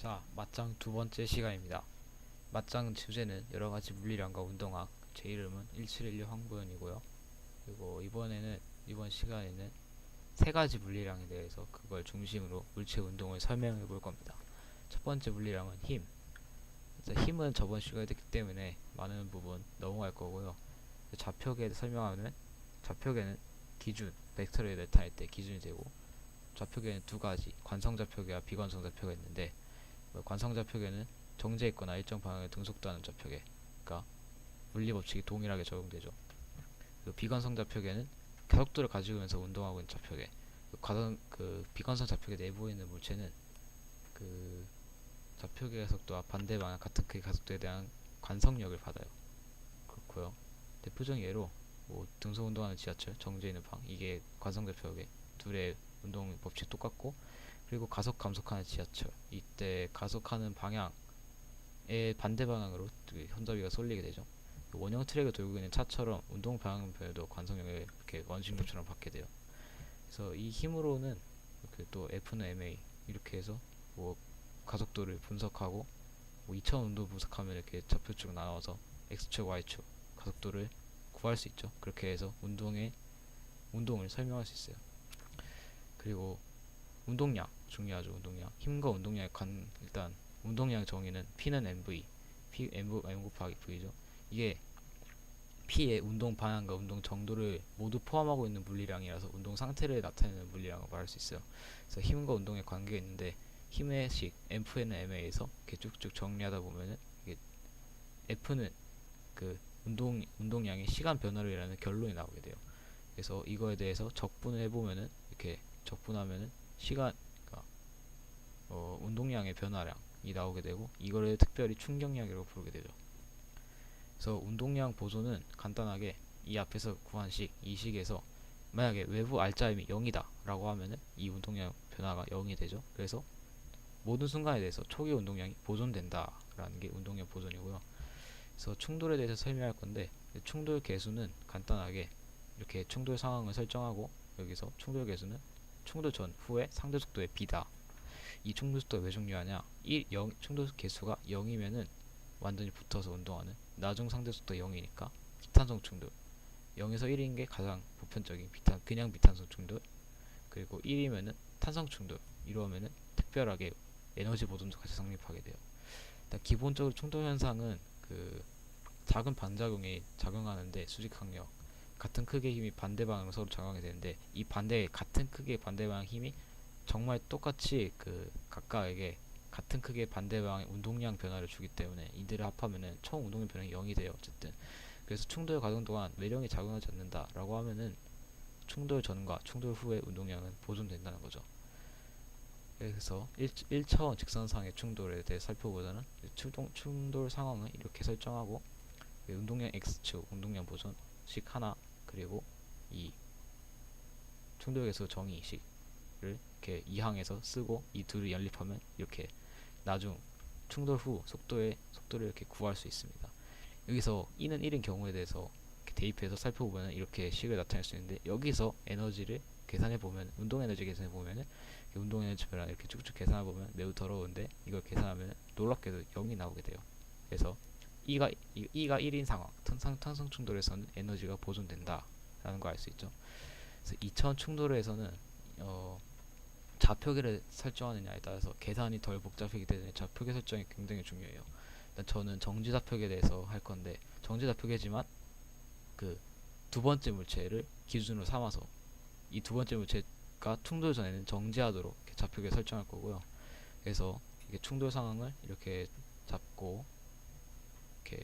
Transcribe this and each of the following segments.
자, 맞짱 두 번째 시간입니다. 맞짱 주제는 여러 가지 물리량과 운동학, 제 이름은 1712 황보현이고요. 그리고 이번 시간에는 세 가지 물리량에 대해서 그걸 중심으로 물체 운동을 설명해 볼 겁니다. 첫 번째 물리량은 힘. 힘은 저번 시간에 했기 때문에 많은 부분 넘어갈 거고요. 좌표계에 설명하면 좌표계는 기준, 벡터를 나타낼 때 기준이 되고, 좌표계는 두 가지, 관성좌표계와 비관성좌표가 있는데, 관성좌표계는 정제 있거나 일정 방향에 등속도하는 좌표계, 그러니까 물리 법칙이 동일하게 적용되죠. 비관성 좌표계는 가속도를 가지고면서 운동하고 있는 좌표계. 비관성 좌표계 내부에 있는 물체는 그 좌표계 가속도와 반대 방향 같은 크기 가속도에 대한 관성력을 받아요. 그렇고요. 대표적인 예로 등속 운동하는 지하철, 정지해 있는 방, 이게 관성 좌표계 둘의 운동 법칙 똑같고, 그리고 가속 감속하는 지하철, 이때 가속하는 방향의 반대 방향으로 현자비가 쏠리게 되죠. 원형 트랙을 돌고 있는 차처럼 운동 방향표에도 관성력을 이렇게 원심력처럼 받게 돼요. 그래서 이 힘으로는 또 F는 ma 이렇게 해서 가속도를 분석하고 2차원 운동 분석하면 이렇게 좌표축 나눠서 x축, y축 가속도를 구할 수 있죠. 그렇게 해서 운동을 설명할 수 있어요. 그리고 운동량 중요하죠. 운동량, 힘과 운동량의 일단 운동량 정의는 P는 mv, m 곱하기 v죠. 이게 P의 운동 방향과 운동 정도를 모두 포함하고 있는 물리량이라서 운동 상태를 나타내는 물리량을 말할 수 있어요. 그래서 힘과 운동의 관계가 있는데, 힘의 식 F는 ma에서 이렇게 쭉쭉 정리하다 보면은 이게 F는 그 운동량의 시간 변화를 이라는 결론이 나오게 돼요. 그래서 이거에 대해서 적분을 해보면은 이렇게 적분하면은 시간, 그러니까 운동량의 변화량이 나오게 되고, 이거를 특별히 충격량이라고 부르게 되죠. 그래서 운동량 보존은 간단하게 이 앞에서 구한 이 식에서 만약에 외부 알짜임이 0이다 라고 하면은 이 운동량 변화가 0이 되죠. 그래서 모든 순간에 대해서 초기 운동량이 보존된다 라는 게 운동량 보존이고요. 그래서 충돌에 대해서 설명할 건데, 충돌 계수는 간단하게 이렇게 충돌 상황을 설정하고, 여기서 충돌 계수는 충돌 전 후의 상대 속도의 비다. 이 충돌 속도가 왜 중요하냐, 충돌 계수가 0이면은 완전히 붙어서 운동하는, 나중 상대 속도 0이니까 비탄성 충돌, 0에서 1인 게 가장 보편적인 그냥 비탄성 충돌. 그리고 1이면은 탄성 충돌, 이러면은 특별하게 에너지 보존도 같이 성립하게 돼요. 일단 기본적으로 충돌 현상은 작은 반작용이 작용하는데, 수직 항력 같은 크기의 힘이 반대 방향으로 서로 작용하게 되는데, 이 같은 크기의 반대 방향 힘이 정말 똑같이 각각에게 같은 크기의 반대 방향의 운동량 변화를 주기 때문에 이들을 합하면은 총 운동량 변화가 0이 돼요. 어쨌든 그래서 충돌 과정 동안 외령이 작용하지 않는다라고 하면은 충돌 전과 충돌 후의 운동량은 보존된다는 거죠. 그래서 1차원 직선상의 충돌에 대해 살펴보자는 충돌 상황을 이렇게 설정하고, 운동량 x축 운동량 보존식 하나, 그리고 이 충돌 계수 정의식을 이렇게 2항에서 쓰고, 이 둘을 연립하면 이렇게 나중 충돌 후 속도를 이렇게 구할 수 있습니다. 여기서 E는 1인 경우에 대해서 대입해서 살펴보면 이렇게 식을 나타낼 수 있는데, 여기서 에너지를 계산해보면, 운동 에너지 계산해보면 운동 에너지 변화 이렇게 쭉쭉 계산해보면 매우 더러운데, 이걸 계산하면 놀랍게도 0이 나오게 돼요. 그래서 E가 1인 상황, 탄성 충돌에서는 에너지가 보존된다 라는 걸 알 수 있죠. 그래서 2차원 충돌에서는 좌표계를 설정하느냐에 따라서 계산이 덜 복잡하기 때문에 좌표계 설정이 굉장히 중요해요. 일단 저는 정지 좌표계에 대해서 할 건데, 정지 좌표계지만 두 번째 물체를 기준으로 삼아서 이 두 번째 물체가 충돌 전에는 정지하도록 좌표계 설정할 거고요. 그래서 이게 충돌 상황을 이렇게 잡고, 이렇게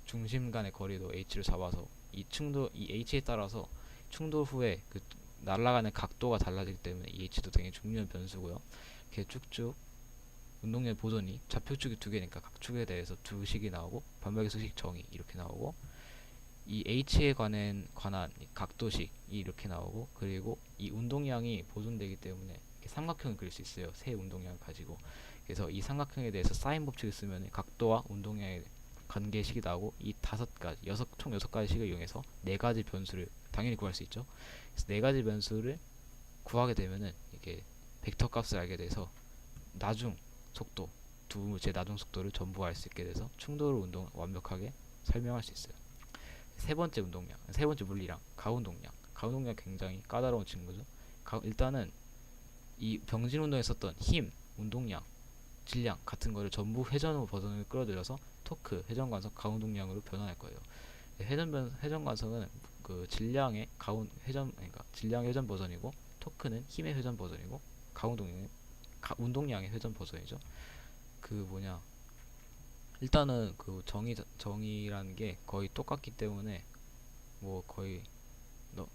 중심 간의 거리도 h를 잡아서 이 h에 따라서 충돌 후에 날아가는 각도가 달라지기 때문에 이 h도 되게 중요한 변수고요. 이렇게 쭉쭉 운동량 보존이 좌표축이 두 개니까 각 축에 대해서 두 식이 나오고, 반박계수식 정의 이렇게 나오고, 이 h에 관한 각도식이 이렇게 나오고, 그리고 이 운동량이 보존되기 때문에 삼각형을 그릴 수 있어요. 세 운동량을 가지고. 그래서 이 삼각형에 대해서 사인 법칙을 쓰면 각도와 운동량의 관계식이 나오고, 이 총 6가지 식을 이용해서 4가지 변수를 당연히 구할 수 있죠. 그래서 4가지 변수를 구하게 되면은 이게 벡터 값을 알게 돼서 나중 속도, 두 물체의 나중 속도를 전부 알 수 있게 돼서 충돌 운동을 완벽하게 설명할 수 있어요. 세 번째 운동량, 세 번째 물리량, 가운동량. 가운동량 굉장히 까다로운 친구죠. 일단은 이 병진 운동에 썼던 힘, 운동량, 질량 같은 거를 전부 회전 버전을 끌어들여서 토크, 회전 관성, 가운동량으로 변환할 거예요. 회전 관성은 그 질량의 그러니까 질량의 회전 버전이고, 토크는 힘의 회전 버전이고, 가운동량은 운동량의 회전 버전이죠. 그 뭐냐, 일단은 그 정의라는 게 거의 똑같기 때문에 뭐 거의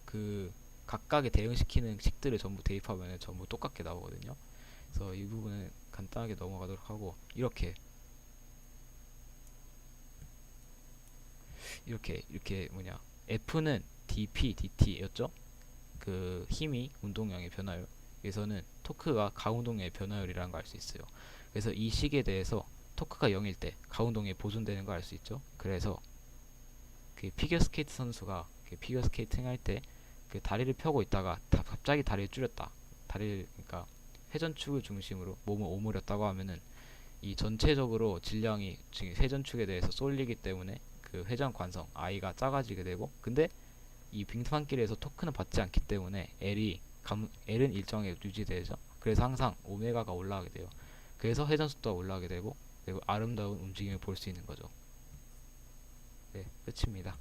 그 각각의 대응시키는 식들을 전부 대입하면 전부 똑같게 나오거든요. 그래서 이 부분은 간단하게 넘어가도록 하고, 이렇게 뭐냐, F는 dp dt였죠. 그 힘이 운동량의 변화율, 여기서는 토크가 가운동량의 변화율이라는 걸 알 수 있어요. 그래서 이 식에 대해서 토크가 0일 때 가운동량이 보존되는 걸 알 수 있죠. 그래서 그 피겨스케이트 선수가 그 피겨스케이팅 할 때 그 다리를 펴고 있다가 갑자기 다리를 줄였다, 그러니까 회전축을 중심으로 몸을 오므렸다고 하면은 이 전체적으로 질량이 지금 회전축에 대해서 쏠리기 때문에 그 회전 관성 I가 작아지게 되고, 근데 이 빙판길에서 토크는 받지 않기 때문에 L은 일정에 유지되죠. 그래서 항상 오메가가 올라가게 돼요. 그래서 회전 속도가 올라가게 되고, 그리고 아름다운 움직임을 볼 수 있는 거죠. 네, 끝입니다.